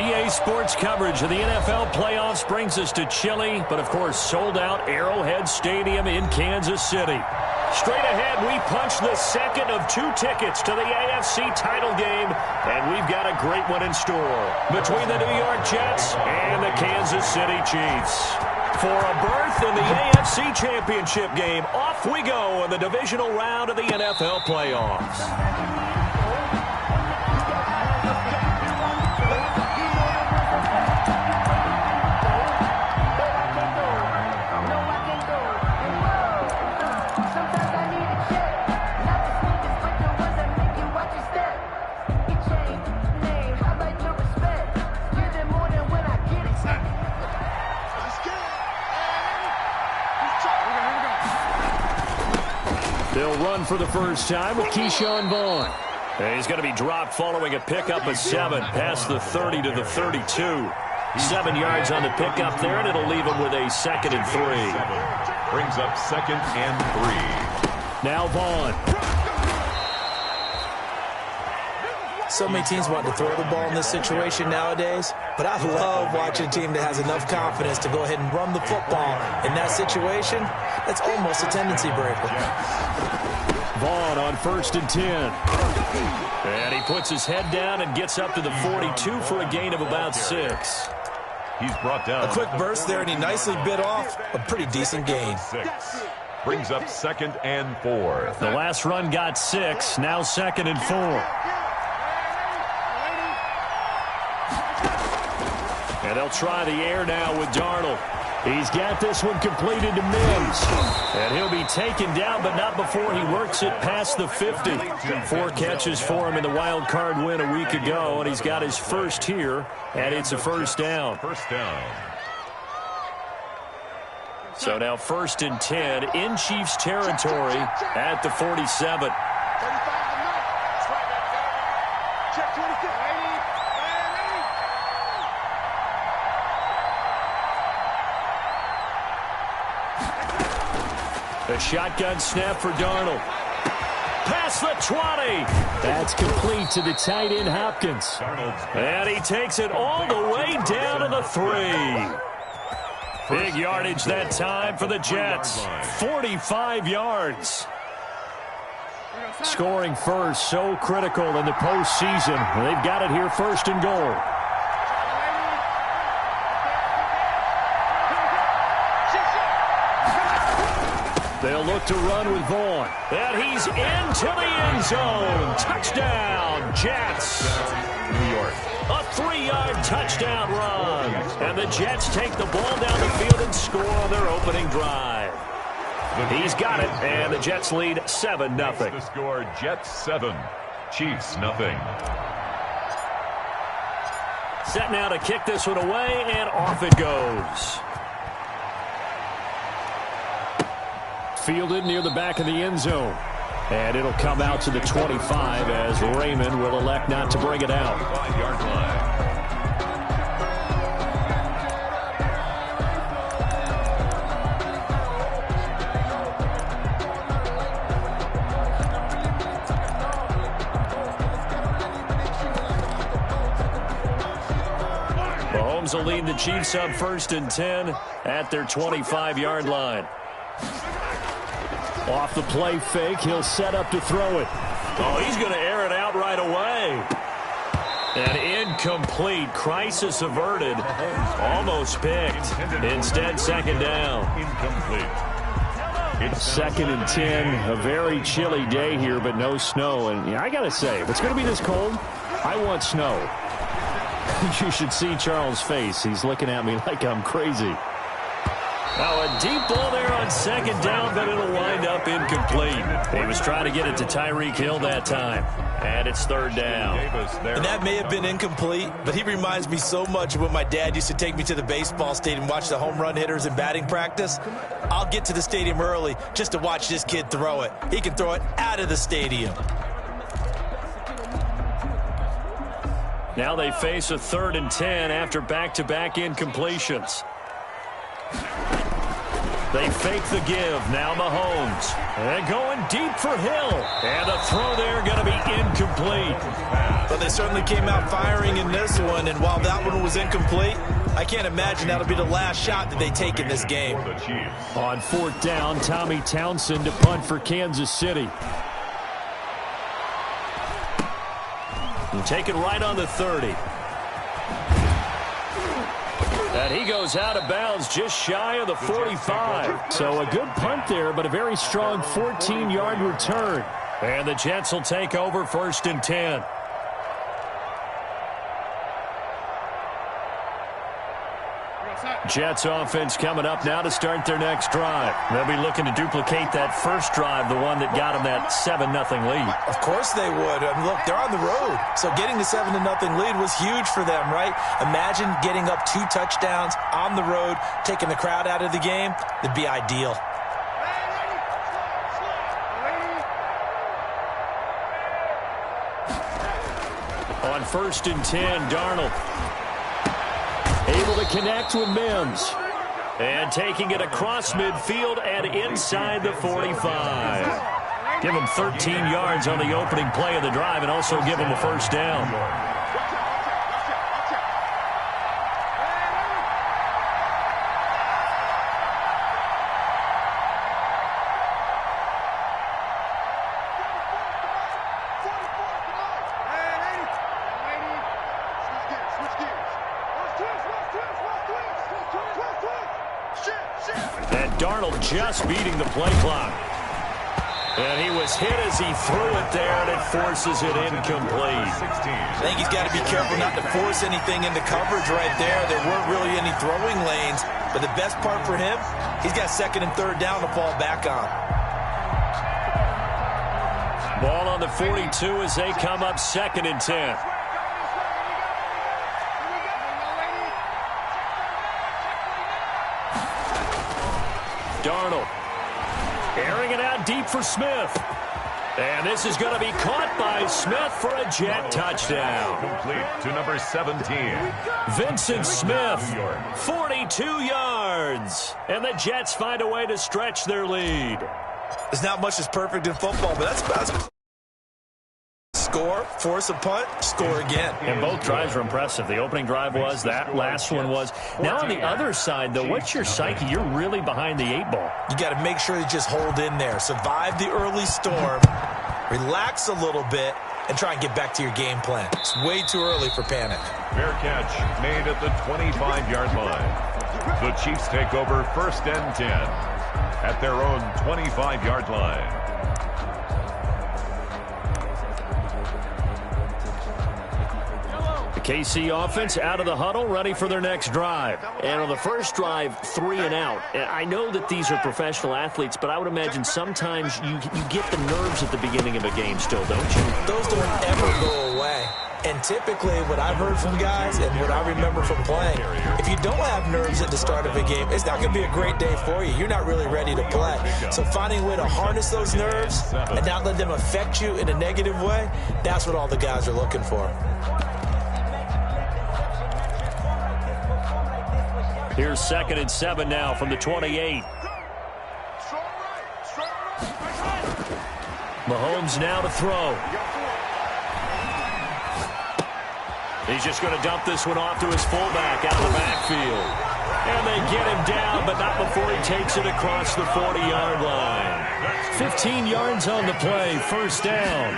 EA Sports coverage of the NFL playoffs brings us to chilly, but of course sold-out Arrowhead Stadium in Kansas City. Straight ahead, we punch the second of 2 tickets to the AFC title game, and we've got a great one in store between the New York Jets and the Kansas City Chiefs. For a berth in the AFC Championship game, off we go in the divisional round of the NFL playoffs. They'll run for the first time with Keyshawn Vaughn. And he's going to be dropped following a pickup of 7 past the 30 to the 32. 7 yards on the pickup there, and it'll leave him with a 2nd and 3. Brings up 2nd and 3. Now Vaughn. So many teams want to throw the ball in this situation nowadays, but I love watching a team that has enough confidence to go ahead and run the football. In that situation, that's almost a tendency breaker. Vaughn on 1st and 10. And he puts his head down and gets up to the 42 for a gain of about 6. He's brought down. A quick burst there, and he nicely bit off a pretty decent gain. 6. Brings up 2nd and 4. The last run got 6, now 2nd and 4. And they'll try the air now with Darnold. He's got this one completed to Mims. And he'll be taken down, but not before he works it past the 50. 4 catches for him in the wild card win a week ago, and he's got his first here, and it's a first down. First down. So now 1st and 10 in Chiefs territory at the 47. A shotgun snap for Darnold. Past the 20. That's complete to the tight end Hopkins. And he takes it all the way down to the 3. Big yardage that time for the Jets. 45 yards. Scoring first, so critical in the postseason. They've got it here 1st and goal. They'll look to run with Vaughn. And he's into the end zone. Touchdown, Jets. New York. A 3-yard touchdown run. And the Jets take the ball down the field and score on their opening drive. He's got it, and the Jets lead 7-0. The score, Jets 7, Chiefs nothing. Set now to kick this one away, and off it goes. Fielded near the back of the end zone. And it'll come out to the 25 as Raymond will elect not to bring it out. 5-yard line. Mahomes will lead the Chiefs up 1st and 10 at their 25-yard line. Off the play fake, he'll set up to throw it. Oh, he's going to air it out right away. And incomplete. Crisis averted. Almost picked. Instead, 2nd down. Incomplete. It's 2nd and 10. A very chilly day here, but no snow. And I got to say, if it's going to be this cold, I want snow. You should see Charles' face. He's looking at me like I'm crazy. Now a deep ball there on 2nd down, but it'll wind up incomplete. He was trying to get it to Tyreek Hill that time. And it's 3rd down. And that may have been incomplete, but he reminds me so much of when my dad used to take me to the baseball stadium and watch the home run hitters in batting practice. I'll get to the stadium early just to watch this kid throw it. He can throw it out of the stadium. Now they face a 3rd and 10 after back-to-back incompletions. They fake the give. Now Mahomes. And going deep for Hill. And the throw there going to be incomplete. But they certainly came out firing in this one. And while that one was incomplete, I can't imagine that'll be the last shot that they take in this game. On fourth down, Tommy Townsend to punt for Kansas City. And take it right on the 30. And he goes out of bounds just shy of the 45. So a good punt there, but a very strong 14-yard return. And the Jets will take over 1st and 10. Jets offense coming up now to start their next drive. They'll be looking to duplicate that first drive, the one that got them that 7-0 lead. Of course they would. I mean, look, they're on the road. So getting the 7-0 lead was huge for them, right? Imagine getting up 2 touchdowns on the road, taking the crowd out of the game. It'd be ideal. On 1st and 10, Darnold. Able to connect with Mims. And taking it across midfield and inside the 45. Give him 13 yards on the opening play of the drive and also give him a first down. Darnold just beating the play clock. And he was hit as he threw it there, and it forces it incomplete. I think he's got to be careful not to force anything into coverage right there. There weren't really any throwing lanes. But the best part for him, he's got 2nd and 3rd down to fall back on. Ball on the 42 as they come up 2nd and 10. Darnold airing it out deep for Smith. And this is going to be caught by Smith for a Jet touchdown. Complete to number 17. Vincent Smith, 42 yards. And the Jets find a way to stretch their lead. There's not much that's perfect in football, but that's score, force a punt, score again. And both drives were impressive. The opening drive was, that last one was. Now on the other side, though, what's your psyche? You're really behind the 8 ball. You got to make sure you just hold in there. Survive the early storm, relax a little bit, and try and get back to your game plan. It's way too early for panic. Fair catch made at the 25-yard line. The Chiefs take over 1st and 10 at their own 25-yard line. The KC offense out of the huddle, ready for their next drive. And on the first drive, 3 and out. I know that these are professional athletes, but I would imagine sometimes you get the nerves at the beginning of a game still, don't you? Those don't ever go away. And typically what I've heard from guys and what I remember from playing, if you don't have nerves at the start of a game, it's not going to be a great day for you. You're not really ready to play. So finding a way to harness those nerves and not let them affect you in a negative way, that's what all the guys are looking for. Here's 2nd and 7 now from the 28. Mahomes now to throw. He's just going to dump this one off to his fullback out of the backfield. And they get him down, but not before he takes it across the 40-yard line. 15 yards on the play, first down.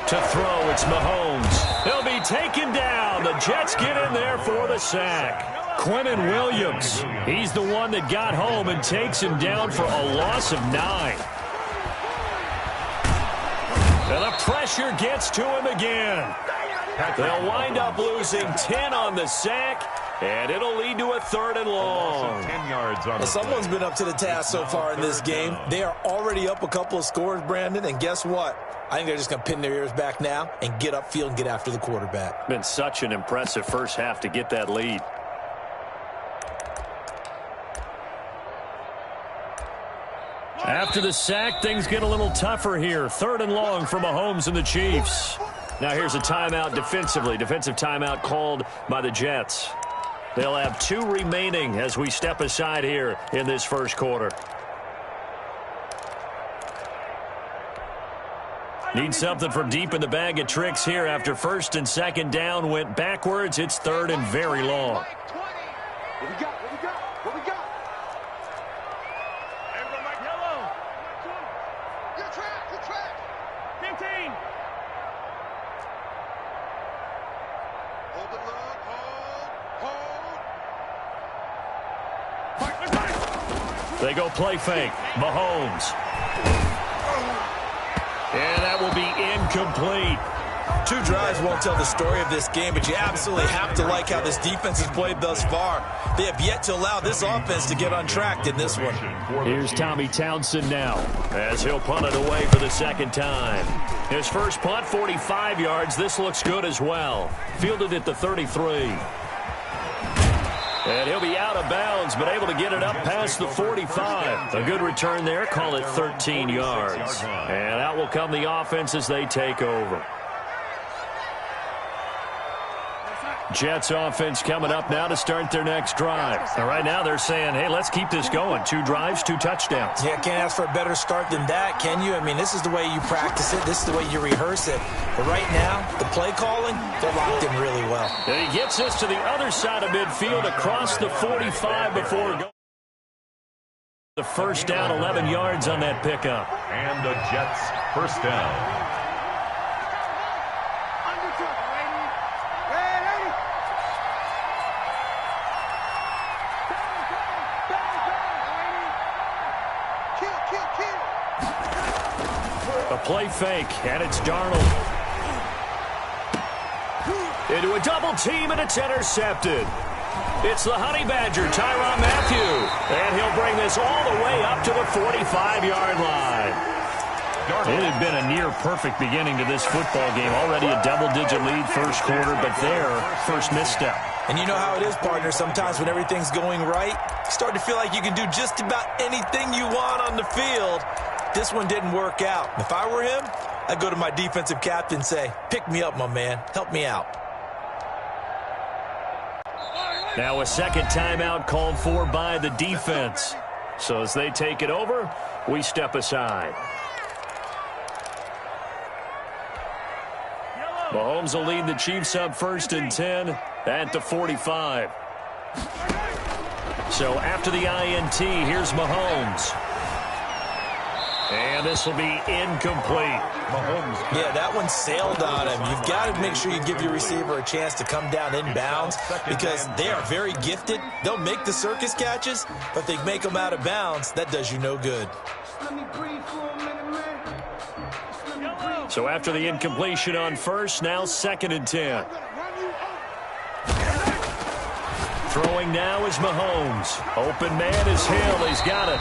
To throw, it's Mahomes. He'll be taken down. The Jets get in there for the sack. Quinnen Williams, he's the one that got home and takes him down for a loss of 9. And the pressure gets to him again. They'll wind up losing 10 on the sack, and it'll lead to a 3rd and long. 10 yards on someone's been up to the task so far in this game. They are already up a couple of scores, Brandon, and guess what? I think they're just going to pin their ears back now and get upfield and get after the quarterback. Been such an impressive first half to get that lead. After the sack, things get a little tougher here. 3rd and long for Mahomes and the Chiefs. Now here's a timeout defensively. Defensive timeout called by the Jets. They'll have 2 remaining as we step aside here in this first quarter. Need something from deep in the bag of tricks here after first and second down went backwards. It's third and very long. What we got? What we got? What we got? Everybody, Mike, yellow. Your track, your track. 15. Hold the look, hold. They go play fake. Mahomes. And that will be incomplete. 2 drives won't tell the story of this game, but you absolutely have to like how this defense has played thus far. They have yet to allow this offense to get untracked in this one. Here's Tommy Townsend now as he'll punt it away for the second time. His first punt, 45 yards. This looks good as well. Fielded at the 33. And he'll be out of bounds, but able to get it up past the 45. A good return there. Call it 13 yards. And out will come the offense as they take over. Jets offense coming up now to start their next drive. And right now they're saying, hey, let's keep this going. 2 drives, 2 touchdowns. Yeah, can't ask for a better start than that, can you? I mean, this is the way you practice it. This is the way you rehearse it. But right now, the play calling, they're locked in really well. And he gets us to the other side of midfield across the 45 before going. The first down, 11 yards on that pickup. And the Jets first down. A play fake, and it's Darnold. Into a double team, and it's intercepted. It's the Honey Badger, Tyrann Mathieu. And he'll bring this all the way up to the 45-yard line. It had been a near-perfect beginning to this football game. Already a double-digit lead first quarter, but their first misstep. And you know how it is, partner. Sometimes when everything's going right, you start to feel like you can do just about anything you want on the field. This one didn't work out. If I were him, I'd go to my defensive captain and say, pick me up, my man. Help me out. Now a second timeout called for by the defense. So as they take it over, we step aside. Mahomes will lead the Chiefs up first and 10 at the 45. So after the INT, here's Mahomes. And this will be incomplete. Mahomes. Yeah, that one sailed on him. You've got to make sure you give your receiver a chance to come down inbounds because they are very gifted. They'll make the circus catches, but if they make them out of bounds, that does you no good. So after the incompletion on first, now second and 10. Throwing now is Mahomes. Open man is Hill. He's got it.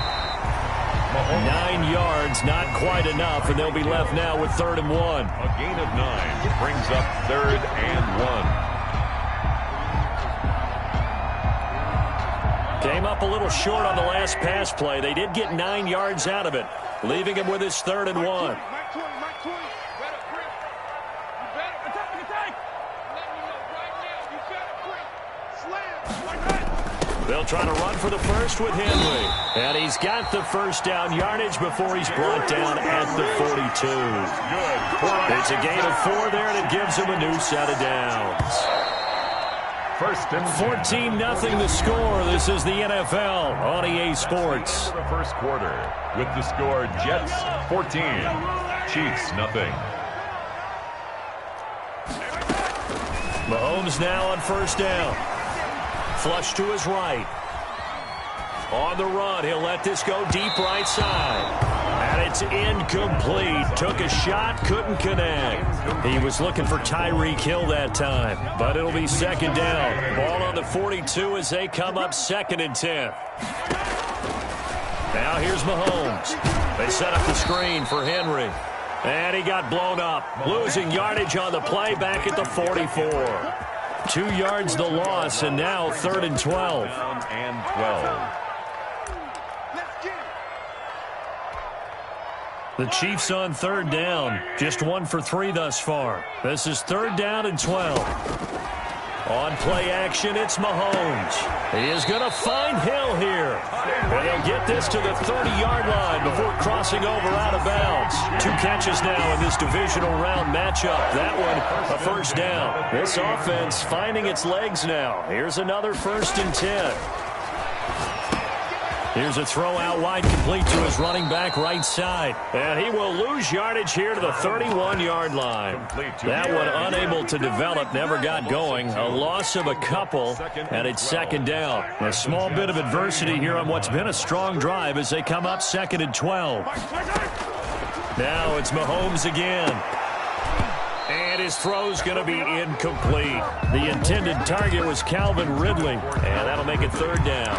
9 yards, not quite enough, and they'll be left now with 3rd and 1. A gain of 9 brings up 3rd and 1. Came up a little short on the last pass play. They did get 9 yards out of it, leaving him with his 3rd and 1. They'll try to run for the first with Henry. And he's got the first down yardage before he's brought down at the 42. It's a gain of 4 there, and it gives him a new set of downs. 14-0 the score. This is the NFL on EA Sports. The first quarter with the score Jets 14, Chiefs nothing. Mahomes now on first down. Flush to his right. On the run, he'll let this go deep right side. And it's incomplete. Took a shot, couldn't connect. He was looking for Tyreek Hill that time, but it'll be second down. Ball on the 42 as they come up 2nd and 10. Now here's Mahomes. They set up the screen for Henry. And he got blown up. Losing yardage on the play back at the 44. 2 yards the loss, and now 3rd and 12. And 12. The Chiefs on 3rd down. Just 1 for 3 thus far. This is 3rd down and 12. On play action, it's Mahomes. He is going to find Hill here. And he'll get this to the 30-yard line before crossing over out of bounds. 2 catches now in this divisional round matchup. That one, a first down. This offense finding its legs now. Here's another 1st and 10. Here's a throw out wide, complete to his running back right side. And he will lose yardage here to the 31-yard line. That one unable to develop, never got going. A loss of a couple, and it's 2nd down. A small bit of adversity here on what's been a strong drive as they come up 2nd and 12. Now it's Mahomes again. And his throw's going to be incomplete. The intended target was Calvin Ridley, and that'll make it 3rd down.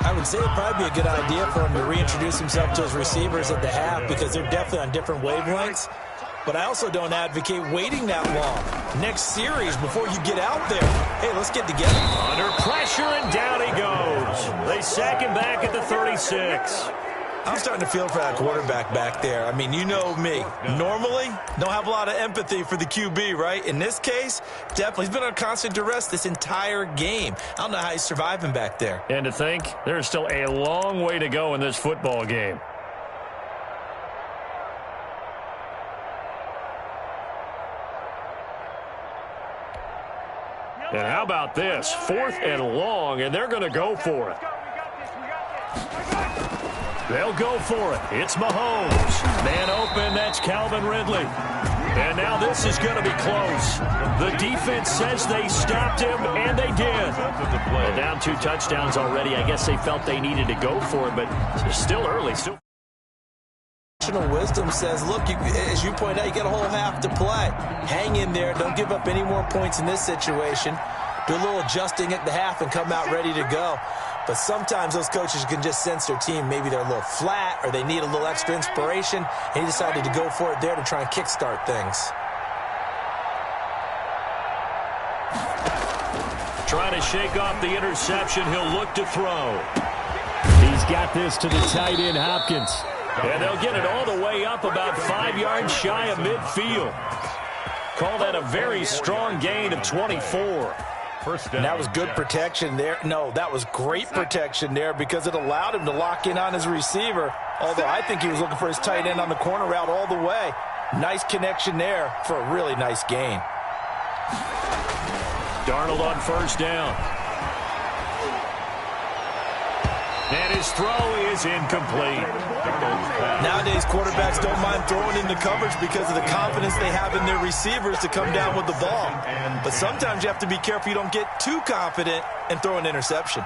I would say it'd probably be a good idea for him to reintroduce himself to his receivers at the half because they're definitely on different wavelengths. But I also don't advocate waiting that long. Next series, before you get out there, hey, let's get together. Under pressure, and down he goes. They sack him back at the 36. I'm starting to feel for that quarterback back there. I mean, you know me. Normally, don't have a lot of empathy for the QB, right? In this case, definitely. He's been on constant duress this entire game. I don't know how he's surviving back there. And to think, there's still a long way to go in this football game. And how about this? 4th and long, and they're going to go for it. They'll go for it. It's Mahomes. Man open, that's Calvin Ridley. And now this is going to be close. The defense says they stopped him, and they did. Well, down 2 touchdowns already. I guess they felt they needed to go for it, but it's still early. Still. Wisdom says, look, as you point out, you got a whole half to play. Hang in there. Don't give up any more points in this situation. Do a little adjusting at the half and come out ready to go. But sometimes those coaches can just sense their team. Maybe they're a little flat or they need a little extra inspiration. And he decided to go for it there to try and kickstart things. Trying to shake off the interception. He'll look to throw. He's got this to the tight end, Hopkins. And they'll get it all the way up about 5 yards shy of midfield. Call that a very strong gain of 24. And that was good protection there. No, that was great protection there because it allowed him to lock in on his receiver. Although I think he was looking for his tight end on the corner route all the way. Nice connection there for a really nice gain. Darnold on 1st down. And his throw is incomplete. Nowadays, quarterbacks don't mind throwing into coverage because of the confidence they have in their receivers to come down with the ball. But sometimes you have to be careful you don't get too confident and throw an interception.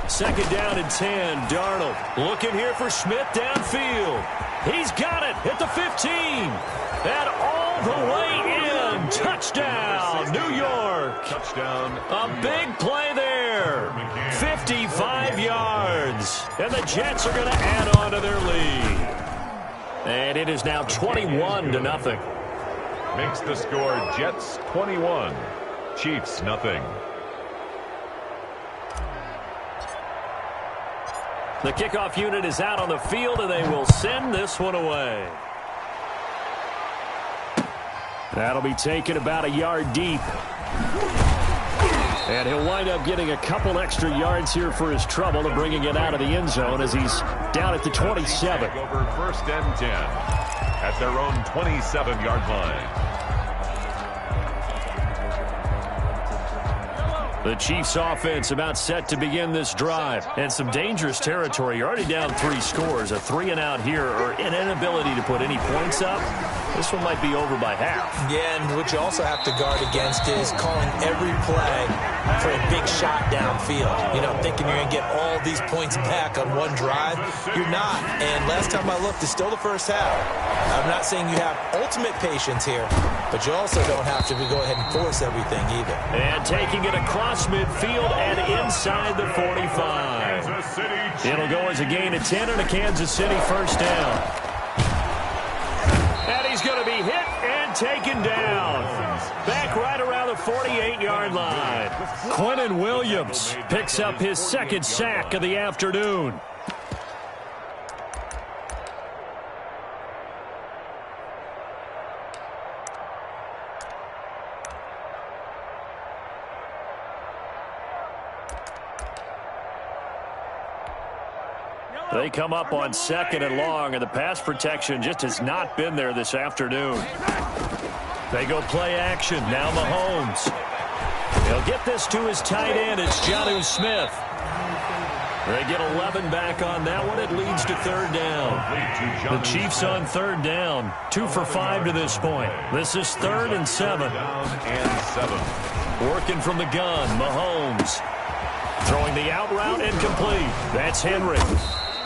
Second down and 10. Darnold looking here for Smith downfield. He's got it at the 15. And all the way in. Touchdown, New York. Touchdown. A big play there. 55 yards. And the Jets are going to add on to their lead. And it is now 21-0. Makes the score Jets 21, Chiefs nothing. The kickoff unit is out on the field, and they will send this one away. That'll be taken about a yard deep. And he'll wind up getting a couple extra yards here for his trouble to bringing it out of the end zone as he's down at the 27. Over 1st and 10 at their own 27-yard line. The Chiefs offense about set to begin this drive. And some dangerous territory. You're already down 3 scores. A 3-and-out here or an inability to put any points up. This one might be over by half. Yeah, and what you also have to guard against is calling every play for a big shot downfield. You know, thinking you're going to get all these points back on one drive. You're not. And last time I looked, it's still the first half. I'm not saying you have ultimate patience here, but you also don't have to go ahead and force everything either. And taking it across midfield and inside the 45. It'll go as a gain of 10 and a Kansas City 1st down. And he's going to be hit taken down. Back right around the 48-yard line. Quentin Williams picks up his second sack of the afternoon. They come up on 2nd and long, and the pass protection just has not been there this afternoon. They go play action. Now Mahomes. He'll get this to his tight end. It's Jonnu Smith. They get 11 back on that one. It leads to 3rd down. The Chiefs on 3rd down. 2 for 5 to this point. This is 3rd and 7. Working from the gun, Mahomes. Throwing the out route incomplete. That's Henry.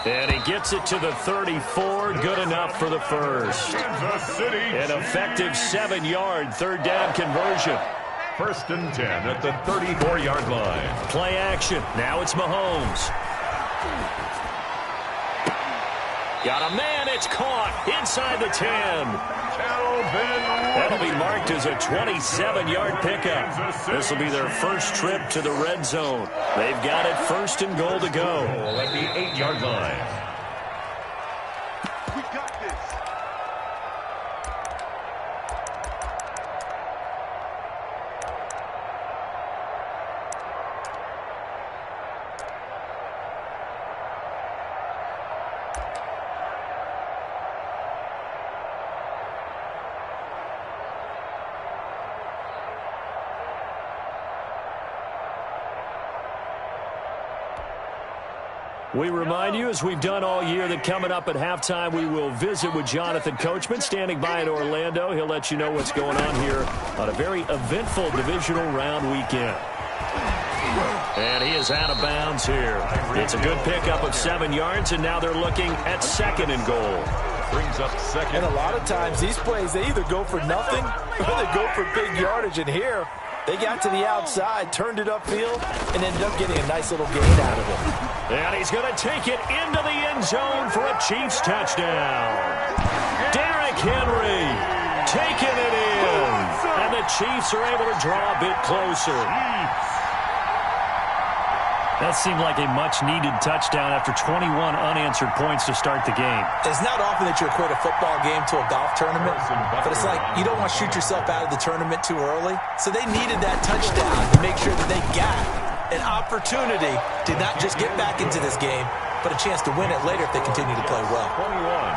And he gets it to the 34. Good enough for the first. An effective 7-yard 3rd down conversion. 1st and 10 at the 34-yard line. Play action. Now it's Mahomes. Got a man. It's caught inside the 10. That'll be marked as a 27-yard pickup. This will be their first trip to the red zone. They've got it 1st and goal to go. At the 8-yard line. We got this. We remind you, as we've done all year, that coming up at halftime, we will visit with Jonathan Coachman, standing by in Orlando. He'll let you know what's going on here on a very eventful divisional round weekend. And he is out of bounds here. It's a good pickup of 7 yards, and now they're looking at 2nd and goal. Brings up 2nd. And a lot of times, these plays, they either go for nothing or they go for big yardage. And here, they got to the outside, turned it upfield, and ended up getting a nice little gain out of it. And he's going to take it into the end zone for a Chiefs touchdown. Derrick Henry taking it in. And the Chiefs are able to draw a bit closer. That seemed like a much-needed touchdown after 21 unanswered points to start the game. It's not often that you equate a football game to a golf tournament, but it's like you don't want to shoot yourself out of the tournament too early. So they needed that touchdown to make sure that they got an opportunity to not just get back into this game, but a chance to win it later if they continue to play well.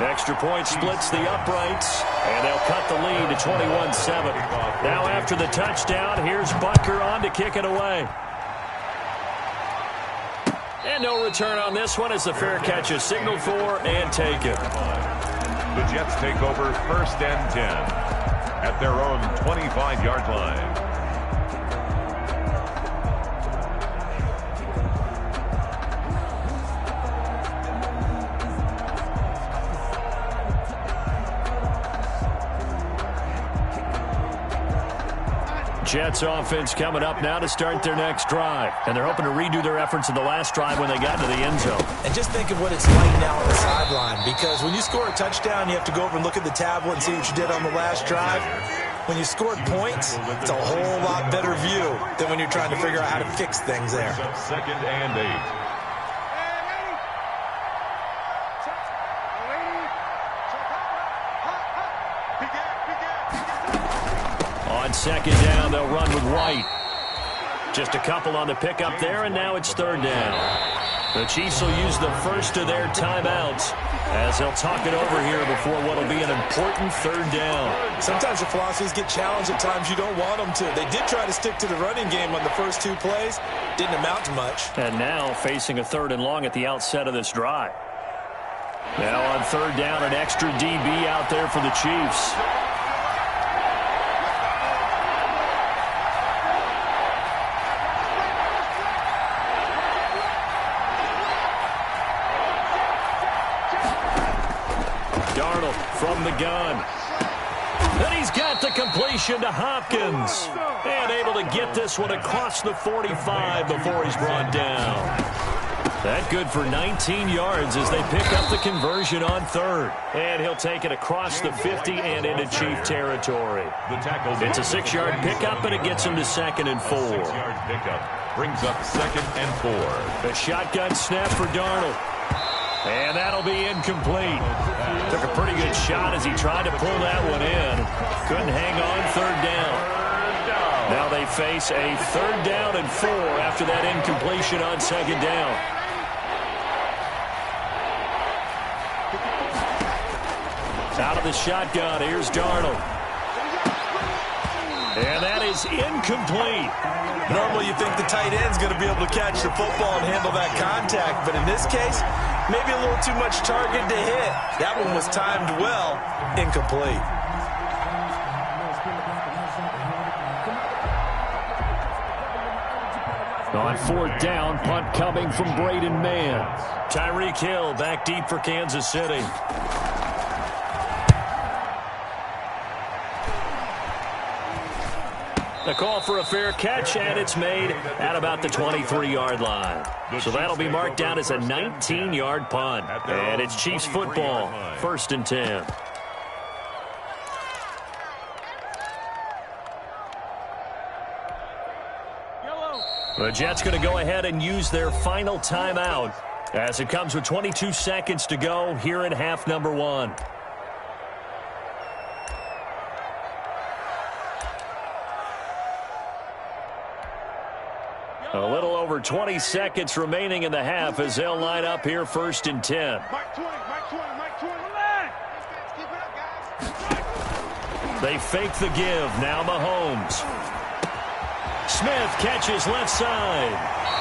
Extra point splits the uprights, and they'll cut the lead to 21-7. Now after the touchdown, here's Butker on to kick it away. And no return on this one as the fair catch is signaled for and taken. The Jets take over 1st and 10 at their own 25-yard line. Jets offense coming up now to start their next drive. And they're hoping to redo their efforts in the last drive when they got to the end zone. And just think of what it's like now on the sideline, because when you score a touchdown, you have to go over and look at the tablet and see what you did on the last drive. When you scored points, it's a whole lot better view than when you're trying to figure out how to fix things there. 2nd and 8. On 2nd down, they'll run with White. Just a couple on the pickup there, and now it's 3rd down. The Chiefs will use the first of their timeouts as they'll talk it over here before what will be an important 3rd down. Sometimes your philosophies get challenged at times you don't want them to. They did try to stick to the running game on the first 2 plays. Didn't amount to much. And now facing a 3rd and long at the outset of this drive. Now on 3rd down, an extra DB out there for the Chiefs. From the gun. And he's got the completion to Hopkins. And able to get this one across the 45 before he's brought down. That good for 19 yards as they pick up the conversion on third. And he'll take it across the 50 and into Chief territory. It's a 6-yard pickup, and it gets him to 2nd and 4. 6-yard pickup brings up 2nd and 4. The shotgun snap for Darnold. And that'll be incomplete. Took a pretty good shot as he tried to pull that one in. Couldn't hang on 3rd down. Now they face a 3rd down and 4 after that incompletion on 2nd down. Out of the shotgun, here's Darnold. And that is incomplete. Normally you think the tight end's going to be able to catch the football and handle that contact, but in this case, maybe a little too much target to hit. That one was timed well, incomplete. On 4th down, punt coming from Braden Mann. Tyreek Hill back deep for Kansas City. The call for a fair catch, and it's made at about the 23-yard line. So that'll be marked down as a 19-yard punt. And it's Chiefs football, 1st and 10. The Jets going to go ahead and use their final timeout as it comes with 22 seconds to go here in half number 1. A little over 20 seconds remaining in the half as they'll line up here 1st and 10. They fake the give. Now Mahomes. Smith catches left side.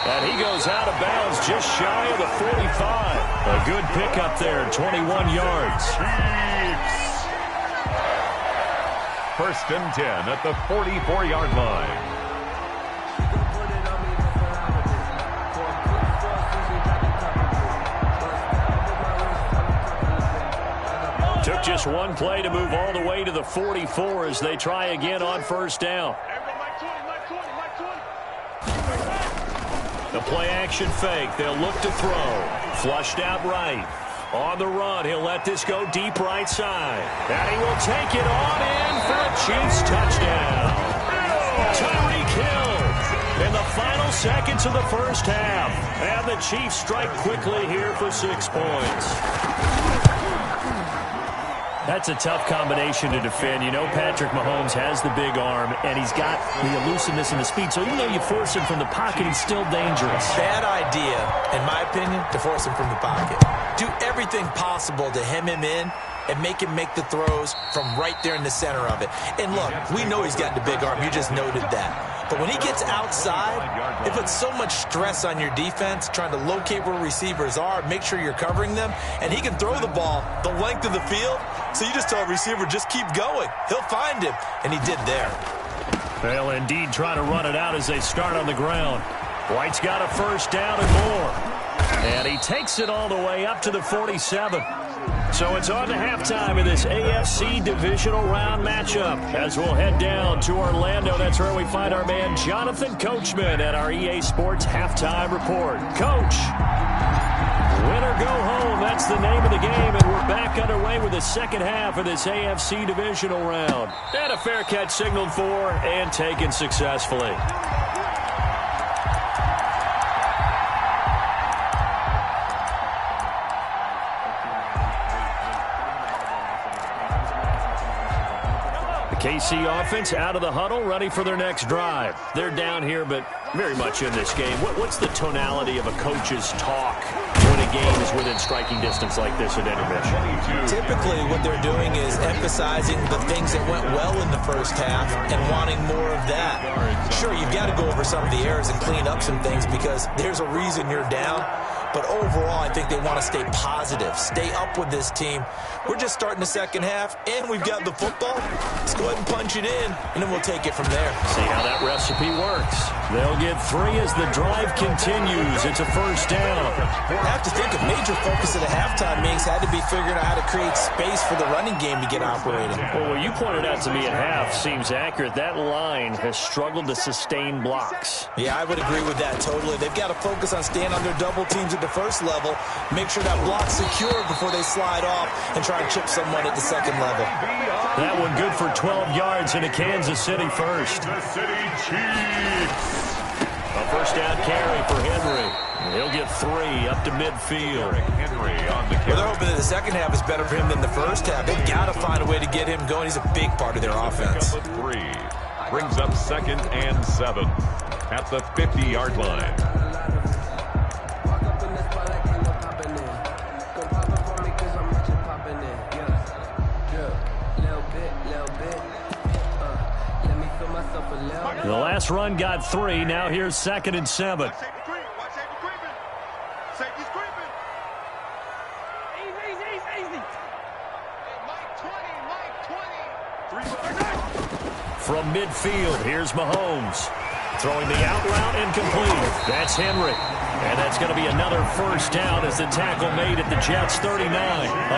And he goes out of bounds just shy of the 45. A good pickup there, 21 yards. 1st and 10 at the 44-yard line. Took just one play to move all the way to the 44 as they try again on 1st down. The play-action fake. They'll look to throw. Flushed out right. On the run, he'll let this go deep right side. And he will take it on in for a Chiefs touchdown. Tyreek Hill in the final seconds of the 1st half. And the Chiefs strike quickly here for 6 points. That's a tough combination to defend. You know Patrick Mahomes has the big arm, and he's got the elusiveness and the speed. So even though you force him from the pocket, he's still dangerous. Bad idea, in my opinion, to force him from the pocket. Do everything possible to hem him in and make him make the throws from right there in the center of it. And look, we know he's got the big arm. You just noted that. But when he gets outside, it puts so much stress on your defense trying to locate where receivers are, make sure you're covering them, and he can throw the ball the length of the field. So you just tell a receiver, just keep going. He'll find him, and he did there. They'll indeed try to run it out as they start on the ground. White's got a 1st down and more. And he takes it all the way up to the 47. So it's on to halftime in this AFC divisional round matchup as we'll head down to Orlando. That's where we find our man Jonathan Coachman at our EA Sports Halftime Report. Coach, win or go home, that's the name of the game, and we're back underway with the 2nd half of this AFC divisional round. And a fair catch signaled for and taken successfully. KC offense out of the huddle, ready for their next drive. They're down here, but very much in this game. What's the tonality of a coach's talk when a game is within striking distance like this at intermission? Typically, what they're doing is emphasizing the things that went well in the 1st half and wanting more of that. Sure, you've got to go over some of the errors and clean up some things because there's a reason you're down. But overall, I think they want to stay positive, stay up with this team. We're just starting the 2nd half, and we've got the football. Let's go ahead and punch it in, and then we'll take it from there. See how that recipe works. They'll get 3 as the drive continues. It's a 1st down. I have to think a major focus of the halftime meetings had to be figuring out how to create space for the running game to get operating. Well, what you pointed out to me at half seems accurate. That line has struggled to sustain blocks. Yeah, I would agree with that totally. They've got to focus on staying on their double teams at the first level, make sure that block's secure before they slide off and try and chip someone at the second level. That one good for 12 yards into Kansas City first. Kansas City Chiefs. A first down carry for Henry. He'll get 3 up to midfield. Henry on the Well, they're hoping that the second half is better for him than the first half. They've got to find a way to get him going. He's a big part of their offense. 3 brings up 2nd and 7 at the 50-yard line. The last run got 3. Now here's 2nd and 7. Safety's creeping. Easy. Mike 20. From midfield, here's Mahomes. Throwing the out route incomplete. That's Henry. And that's going to be another first down as the tackle made at the Jets' 39.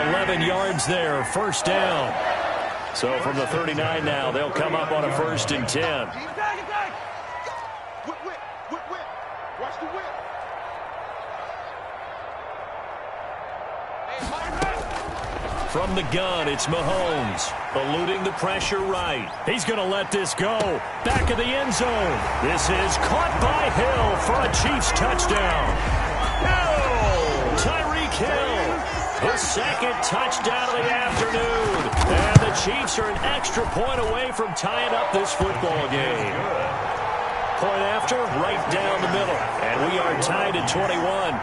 11 yards there, first down. So from the 39 now, they'll come up on a 1st and 10. Whip. Watch the whip. From the gun, it's Mahomes. Eluding the pressure right. He's going to let this go. Back of the end zone. This is caught by Hill for a Chiefs touchdown. Hill! Tyreek Hill. His 2nd touchdown of the afternoon. And the Chiefs are an extra point away from tying up this football game. Point after, right down the middle. And we are tied at 21.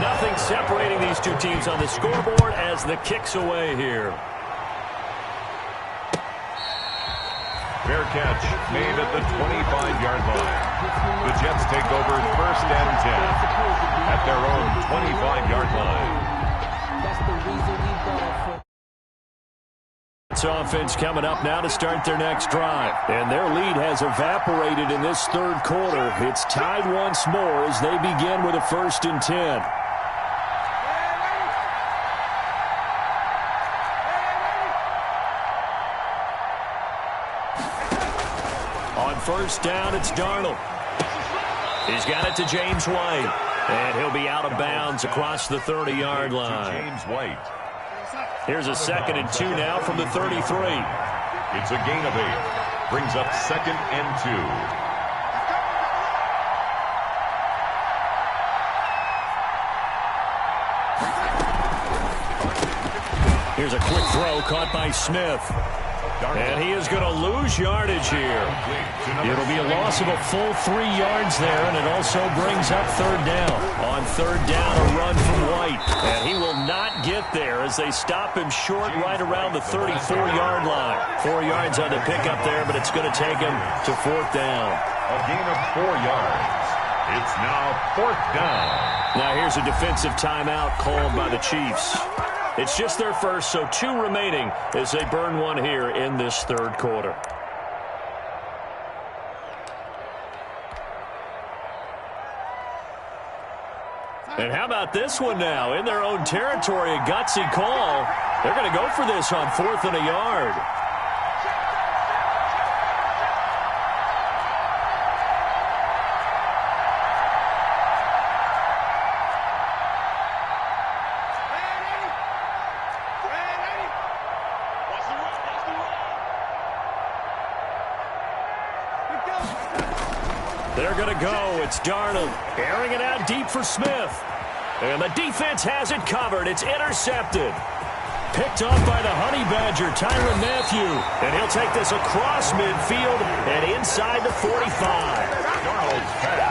Nothing separating these two teams on the scoreboard as the kick's away here. Fair catch made at the 25-yard line. The Jets take over 1st and 10 at their own 25-yard line. That's the reason we ball for. It's offense coming up now to start their next drive. And their lead has evaporated in this 3rd quarter. It's tied once more as they begin with a 1st and 10. On 1st down, it's Darnold. He's got it to James White. And he'll be out of bounds across the 30-yard line. James White. Here's a 2nd and 2 now from the 33. It's a gain of 8. Brings up 2nd and 2. Here's a quick throw caught by Smith. And he is going to lose yardage here. It'll be a loss of a full 3 yards there, and it also brings up 3rd down. On 3rd down, a run from White. And he will not get there as they stop him short right around the 34-yard line. 4 yards on the pickup there, but it's going to take him to 4th down. A gain of 4 yards. It's now 4th down. Now here's a defensive timeout called by the Chiefs. It's just their first, so 2 remaining as they burn one here in this 3rd quarter. And how about this one now? In their own territory, a gutsy call. They're going to go for this on 4th and a yard. They're going to go. It's Darnold airing it out deep for Smith. And the defense has it covered. It's intercepted. Picked off by the Honey Badger, Tyrann Mathieu. And he'll take this across midfield and inside the 45.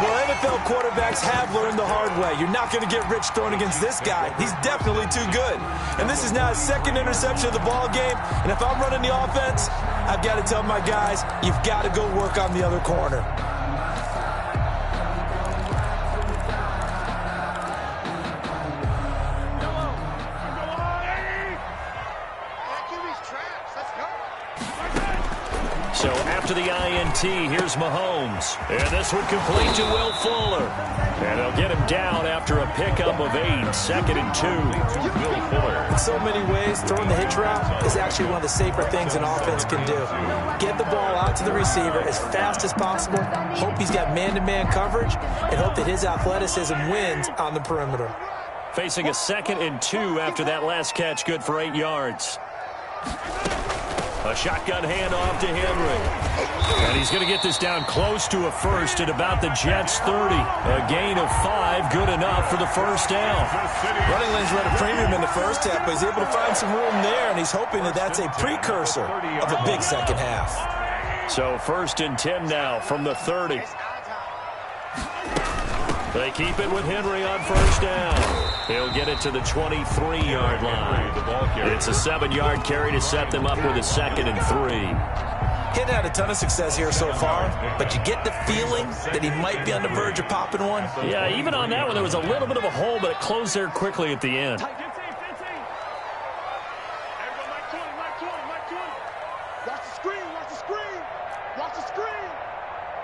Well, NFL quarterbacks have learned the hard way. You're not going to get rich throwing against this guy. He's definitely too good. And this is now his 2nd interception of the ball game. And if I'm running the offense, I've got to tell my guys, you've got to go work on the other corner. after the INT. Here's Mahomes. And this one complete to Will Fuller. And they'll get him down after a pickup of 8. 2nd and 2. Will Fuller. In so many ways, throwing the hitch route is actually one of the safer things an offense can do. Get the ball out to the receiver as fast as possible, hope he's got man-to-man coverage, and hope that his athleticism wins on the perimeter. Facing a 2nd and 2 after that last catch, good for 8 yards. A shotgun handoff to Henry. And he's going to get this down close to a first at about the Jets' 30. A gain of 5, good enough for the first down. Running lanes were at a premium in the first half, but he's able to find some room there, and he's hoping that that's a precursor of a big second half. So 1st and 10 now from the 30. They keep it with Henry on first down. He'll get it to the 23-yard line. It's a 7-yard carry to set them up with a 2nd and 3. He'd had a ton of success here so far, but you get the feeling that he might be on the verge of popping one. Yeah, even on that one, there was a little bit of a hole, but it closed there quickly at the end. Watch the screen, watch the screen. Watch the screen.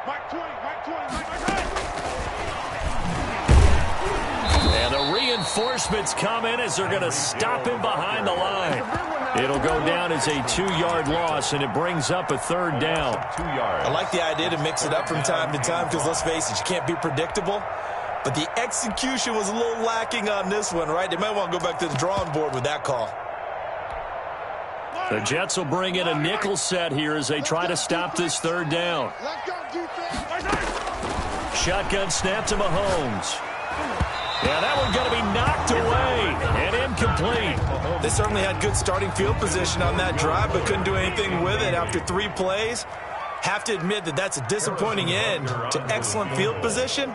Mike 20, Mike 20, Mike 20. And the reinforcements come in as they're going to stop him behind the line. It'll go down as a 2-yard loss, and it brings up a 3rd down. 2 yards. I like the idea to mix it up from time to time because, let's face it, you can't be predictable. But the execution was a little lacking on this one, right? They might want to go back to the drawing board with that call. The Jets will bring in a nickel set here as they try to stop this 3rd down. Let's go, defense. Shotgun snap to Mahomes. Yeah, that one's going to be knocked away and incomplete. They certainly had good starting field position on that drive, but couldn't do anything with it after 3 plays. Have to admit that that's a disappointing end to excellent field position.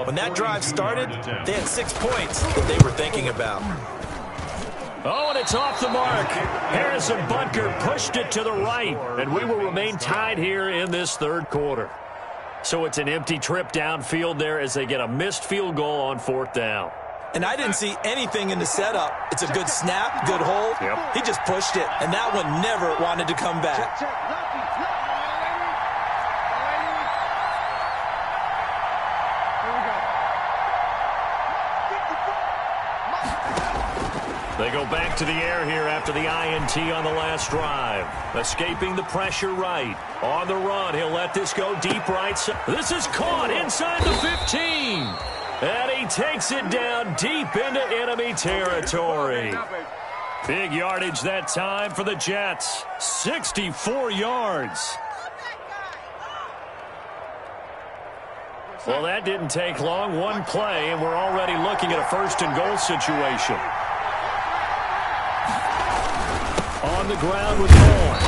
When that drive started, they had 6 points that they were thinking about. Oh, and it's off the mark. Harrison Butker pushed it to the right, and we will remain tied here in this 3rd quarter. So it's an empty trip downfield there as they get a missed field goal on 4th down. And I didn't see anything in the setup. It's a good snap, good hold. Yep. He just pushed it, and that one never wanted to come back. They go back to the air here after the INT on the last drive. Escaping the pressure right. On the run, he'll let this go deep right side. This is caught inside the 15. And he takes it down deep into enemy territory. Big yardage that time for the Jets. 64 yards. Well, that didn't take long. 1 play, and we're already looking at a 1st and goal situation. On the ground with Bourne.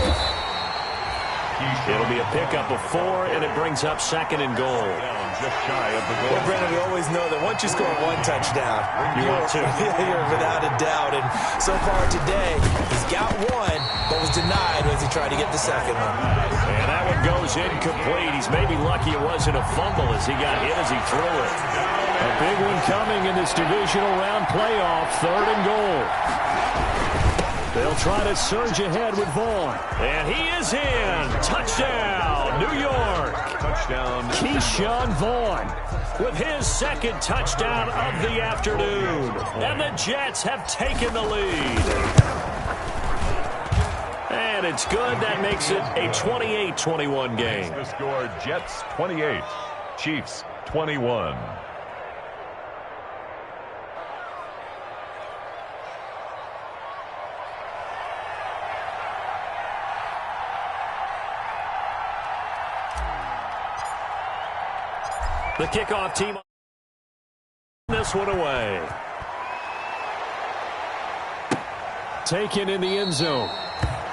It'll be a pickup of 4, and it brings up 2nd and goal. Just shy of the goal. Well, Brandon, we always know that once you score 1 touchdown, You want to. you're without a doubt. And so far today, he's got 1, but was denied as he tried to get the 2nd one. And that one goes incomplete. He's maybe lucky it wasn't a fumble as he got hit as he threw it. A big one coming in this divisional round playoff. 3rd and goal. They'll try to surge ahead with Vaughn. And he is in. Touchdown, New York. Touchdown. Keyshawn Vaughn with his 2nd touchdown of the afternoon. And the Jets have taken the lead. And it's good. That makes it a 28-21 game. The score, Jets 28, Chiefs 21. The kickoff team this one away. Taken in the end zone.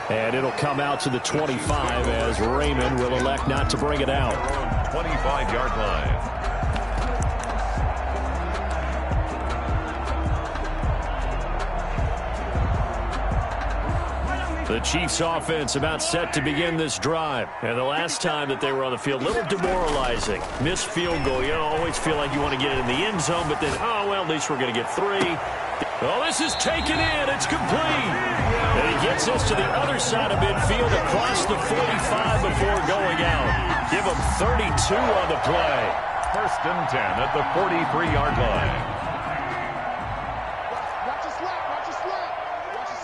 And it'll come out to the 25 as Raymond will elect not to bring it out. 25-yard line. The Chiefs offense about set to begin this drive. And the last time that they were on the field, a little demoralizing. Missed field goal. You always feel like you want to get it in the end zone, but then, oh, well, at least we're going to get 3. Oh, this is taken in. It's complete. And he gets this to the other side of midfield across the 45 before going out. Give him 32 on the play. 1st and 10 at the 43-yard line. Watch your slap. Watch your slap. Watch your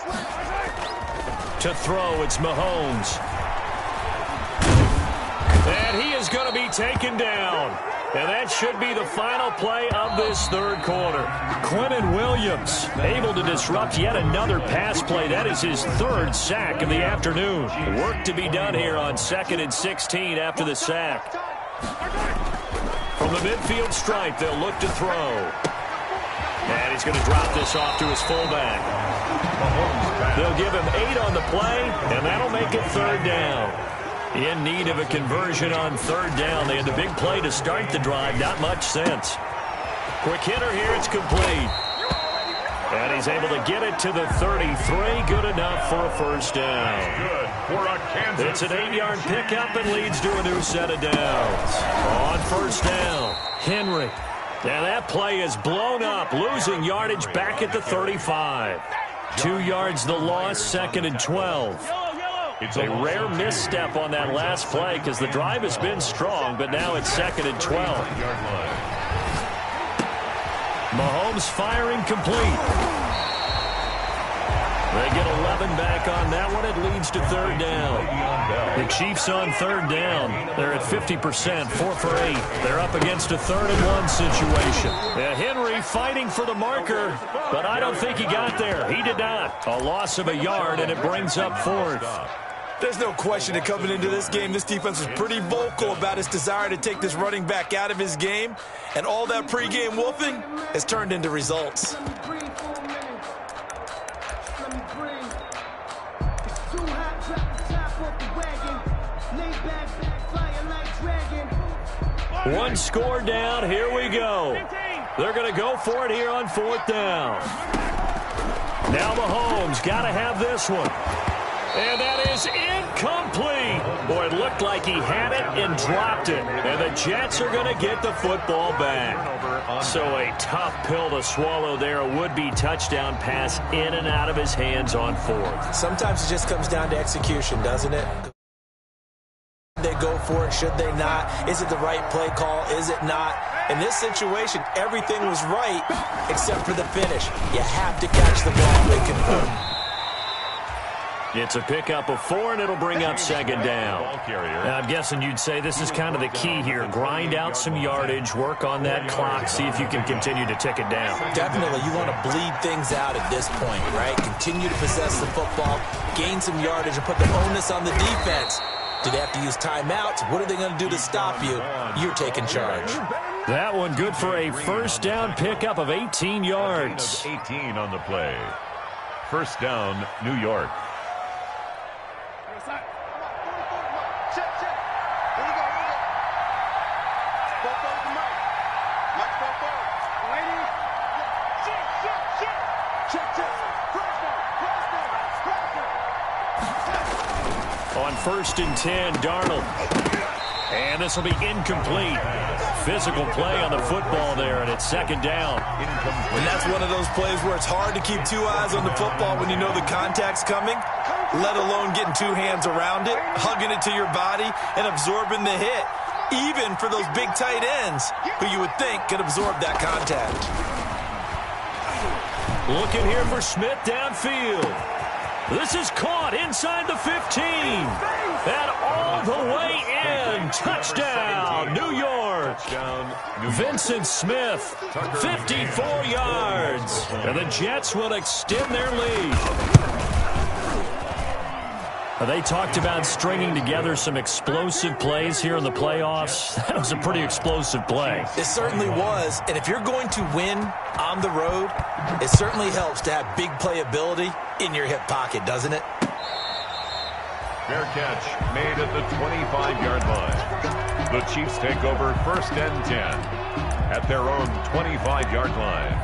slap. To throw, it's Mahomes. And he is going to be taken down. And that should be the final play of this third quarter. Quinnen Williams able to disrupt yet another pass play. That is his 3rd sack of the afternoon. Work to be done here on 2nd and 16 after the sack. From the midfield stripe, they'll look to throw. And he's going to drop this off to his fullback. They'll give him 8 on the play, and that'll make it 3rd down. In need of a conversion on 3rd down. They had the big play to start the drive. Not much sense. Quick hitter here. It's complete. And he's able to get it to the 33. Good enough for a 1st down. Good for a Kansas It's an 8-yard pickup and leads to a new set of downs. On 1st down, Henry. And that play is blown up, losing yardage back at the 35. 2 yards the loss, 2nd and 12. It's a rare misstep on that last play because the drive has been strong, but now it's 2nd and 12. Mahomes firing complete. They get 11 back on that one. It leads to 3rd down. The Chiefs on 3rd down. They're at 50%, 4 for 8. They're up against a 3rd and 1 situation. Henry fighting for the marker, but I don't think he got there. He did not. A loss of a yard, and it brings up 4th. There's no question that coming into this game, this defense was pretty vocal about its desire to take this running back out of his game, and all that pregame wolfing has turned into results. One score down. Here we go. They're going to go for it here on 4th down. Now Mahomes got to have this one. And that is incomplete. Boy, it looked like he had it and dropped it. And the Jets are going to get the football back. So a tough pill to swallow there. A would-be touchdown pass in and out of his hands on 4th. Sometimes it just comes down to execution, doesn't it? They go for it, should they not? Is it the right play call? Is it not? In this situation, everything was right except for the finish. You have to catch the ball and convert. It's a pickup of 4, and it'll bring up 2nd down. I'm guessing you'd say this is kind of the key here. Grind out some yardage, work on that clock, see if you can continue to tick it down. Definitely. You want to bleed things out at this point, right? Continue to possess the football, gain some yardage, and put the onus on the defense. Do they have to use timeouts? What are they going to do to stop you? You're taking charge. That one good for a 1st down pickup of 18 yards. 18 on the play. 1st down, New York. On 1st and 10, Darnold. And this will be incomplete. Physical play on the football there, and it's 2nd down. And that's one of those plays where it's hard to keep 2 eyes on the football when you know the contact's coming, let alone getting 2 hands around it, hugging it to your body, and absorbing the hit, even for those big tight ends who you would think could absorb that contact. Looking here for Smith downfield. This is caught inside the 15. And all the way in. Touchdown, New York. Vincent Smith, 54 yards. And the Jets will extend their lead. They talked about stringing together some explosive plays here in the playoffs. That was a pretty explosive play. It certainly was. And if you're going to win on the road, it certainly helps to have big playability in your hip pocket, doesn't it? Fair catch made at the 25-yard line. The Chiefs take over 1st and 10 at their own 25-yard line.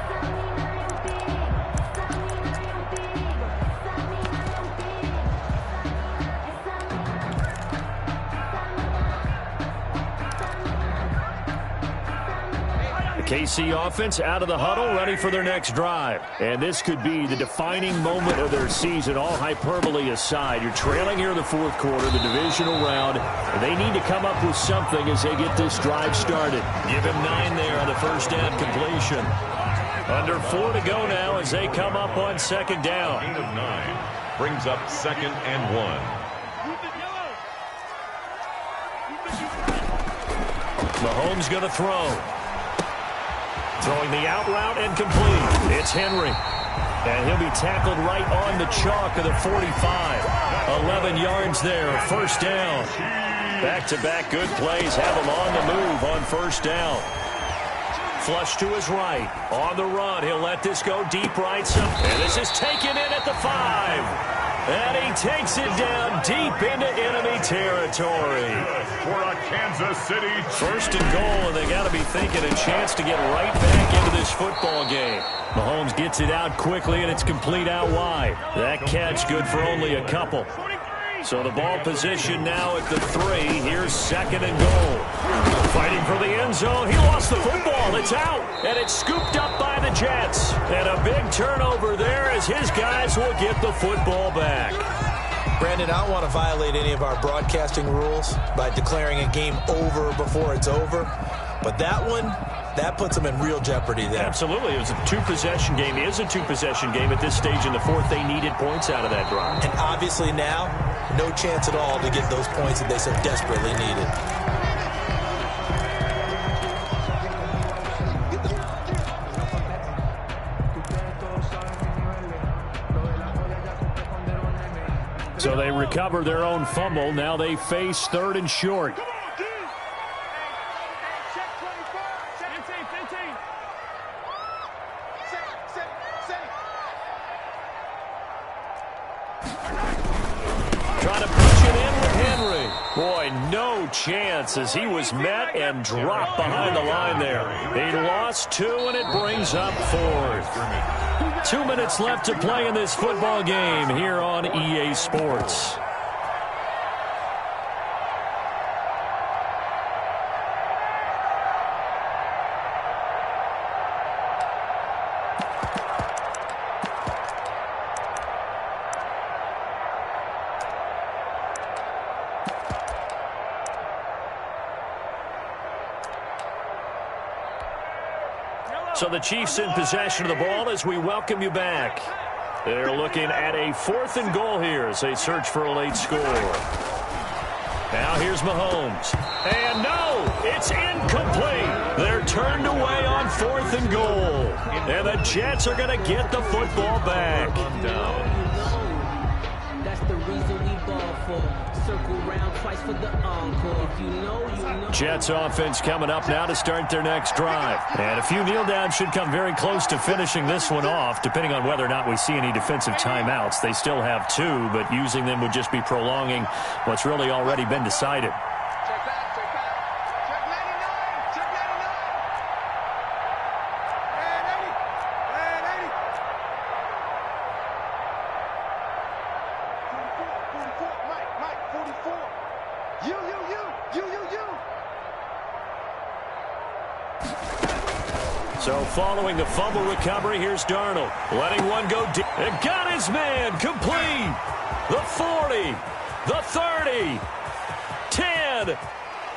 KC offense out of the huddle, ready for their next drive. And this could be the defining moment of their season, all hyperbole aside. You're trailing here in the fourth quarter, the divisional round. They need to come up with something as they get this drive started. Give him 9 there on the first down completion. Under 4 to go now as they come up on second down. Gain of 9 brings up 2nd and 1. Mahomes going to throw. Throwing the out route and complete. It's Henry. And he'll be tackled right on the chalk of the 45. 11 yards there, first down. Back-to-back good plays have him on the move on first down. Flush to his right. On the run, he'll let this go deep right. And this is taken in at the 5. And he takes it down deep into enemy territory. For a Kansas City first and goal, and they got to be thinking a chance to get right back into this football game. Mahomes gets it out quickly, and it's complete out wide. That catch good for only a couple. So the ball position now at the 3. Here's second and goal. Fighting for the end zone. He lost the football. It's out. And it's scooped up by the Jets. And a big turnover there as his guys will get the football back. Brandon, I don't want to violate any of our broadcasting rules by declaring a game over before it's over. But that one, that puts them in real jeopardy there. Absolutely. It was a two-possession game. It is a two-possession game at this stage in the fourth. They needed points out of that drive. And obviously now, no chance at all to get those points that they so desperately needed. So they recover their own fumble. Now they face third and short. Trying to push it in with Henry. Boy, no chance as he was met and dropped behind the line there. He lost 2, and it brings up 4th. 2 minutes left to play in this football game here on EA Sports. So the Chiefs in possession of the ball as we welcome you back. They're looking at a 4th and goal here as they search for a late score. Now here's Mahomes. And no, it's incomplete. They're turned away on 4th and goal. And the Jets are going to get the football back. That's the reason we ball for. Circle round twice for the encore. If you know, you know. Jets offense coming up now to start their next drive. And a few kneel downs should come very close to finishing this one off, depending on whether or not we see any defensive timeouts. They still have 2, but using them would just be prolonging what's really already been decided. So following the fumble recovery, here's Darnold. Letting one go deep. And got his man complete. The 40, the 30, 10,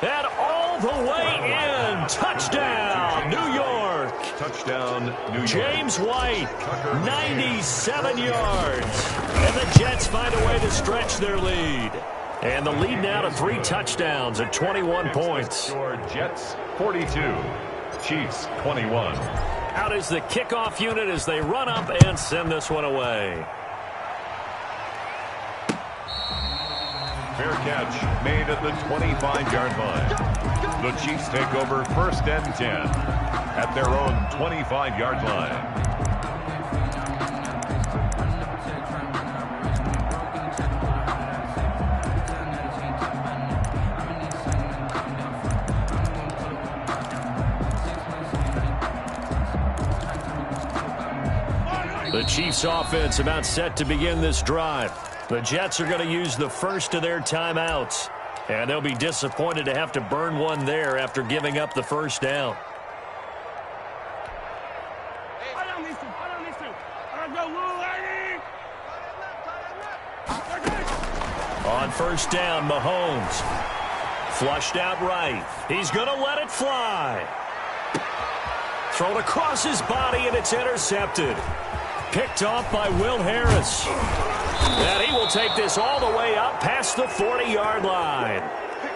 and all the way in. Touchdown, New York. touchdown, New York. James White, 97 yards. And the Jets find a way to stretch their lead. And the lead now to 3 touchdowns at 21 points. Jets 42. Chiefs 21. Out is the kickoff unit as they run up and send this one away. Fair catch made at the 25-yard line. The Chiefs take over 1st and 10 at their own 25-yard line. The Chiefs offense about set to begin this drive. The Jets are going to use the first of their timeouts. And they'll be disappointed to have to burn one there after giving up the first down. down these two. Hold on these two. Let's go, little lady. On first down, Mahomes. Flushed out right. He's going to let it fly. Thrown across his body, and it's intercepted. Picked off by Will Harris. And he will take this all the way up past the 40-yard line.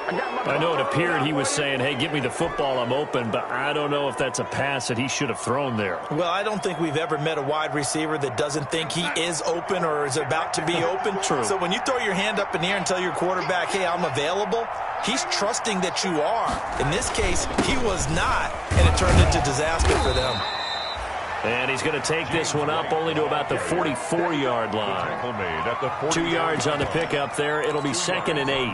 I know it appeared he was saying, hey, give me the football, I'm open, but I don't know if that's a pass that he should have thrown there. Well, I don't think we've ever met a wide receiver that doesn't think he is open or is about to be open. True. So when you throw your hand up in the air and tell your quarterback, hey, I'm available, he's trusting that you are. In this case, he was not, and it turned into disaster for them. And he's going to take this one up only to about the 44-yard line. 2 yards on the pickup there. It'll be 2nd and 8.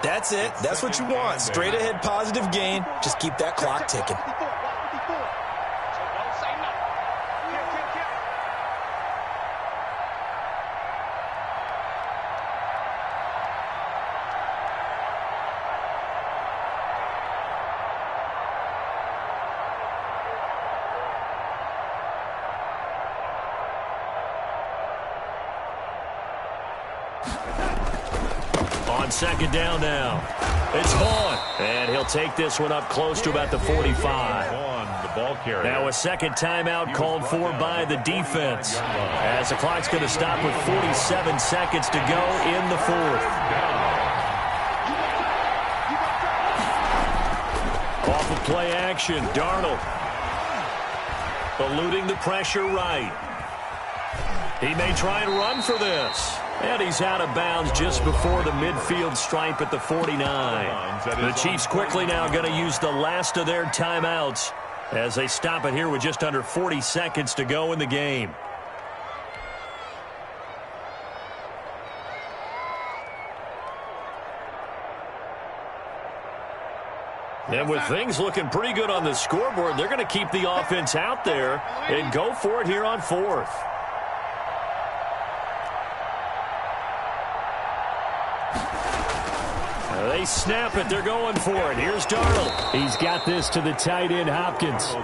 That's it. That's what you want. Straight ahead positive gain. Just keep that clock ticking. On 2nd down now. It's Vaughn. And he'll take this one up close to about the 45. Now a second timeout called for by the defense. As the clock's going to stop with 47 seconds to go in the 4th. Off of play action, Darnold. Eluding the pressure right. He may try and run for this. And he's out of bounds just before the midfield stripe at the 49. The Chiefs quickly now going to use the last of their timeouts as they stop it here with just under 40 seconds to go in the game. And with things looking pretty good on the scoreboard, they're going to keep the offense out there and go for it here on 4th. They snap it. They're going for it. Here's Darnold. He's got this to the tight end, Hopkins.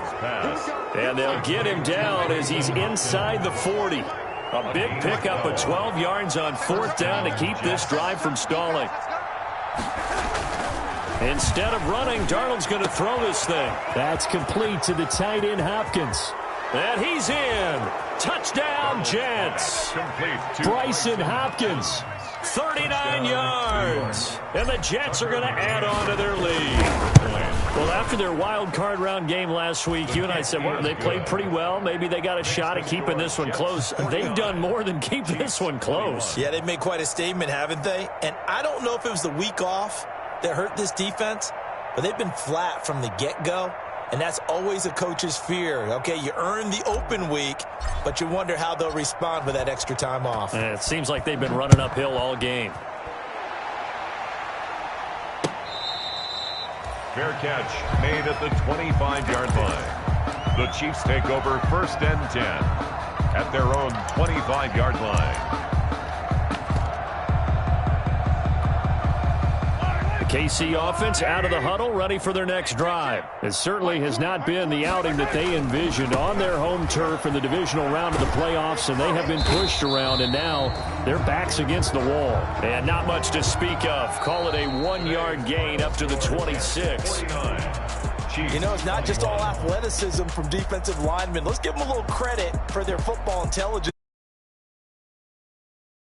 And they'll get him down as he's inside the 40. A big pickup of 12 yards on 4th down to keep this drive from stalling. Instead of running, Darnold's going to throw this thing. That's complete to the tight end, Hopkins. And he's in. Touchdown, Jets. Bryson Hopkins. 39 yards. And the Jets are going to add on to their lead. Well, after their wild card round game last week, you and I said, well, they played pretty well. Maybe they got a shot at keeping this one close. They've done more than keep this one close. Yeah, they've made quite a statement, haven't they? And I don't know if it was the week off that hurt this defense, but they've been flat from the get-go. And that's always a coach's fear. Okay, you earn the open week, but you wonder how they'll respond with that extra time off. And it seems like they've been running uphill all game. Fair catch made at the 25-yard line. The Chiefs take over 1st and 10 at their own 25-yard line. KC offense out of the huddle, ready for their next drive. It certainly has not been the outing that they envisioned on their home turf in the divisional round of the playoffs, and they have been pushed around, and now their backs against the wall. And not much to speak of. Call it a 1-yard gain up to the 26. You know, it's not just all athleticism from defensive linemen. Let's give them a little credit for their football intelligence.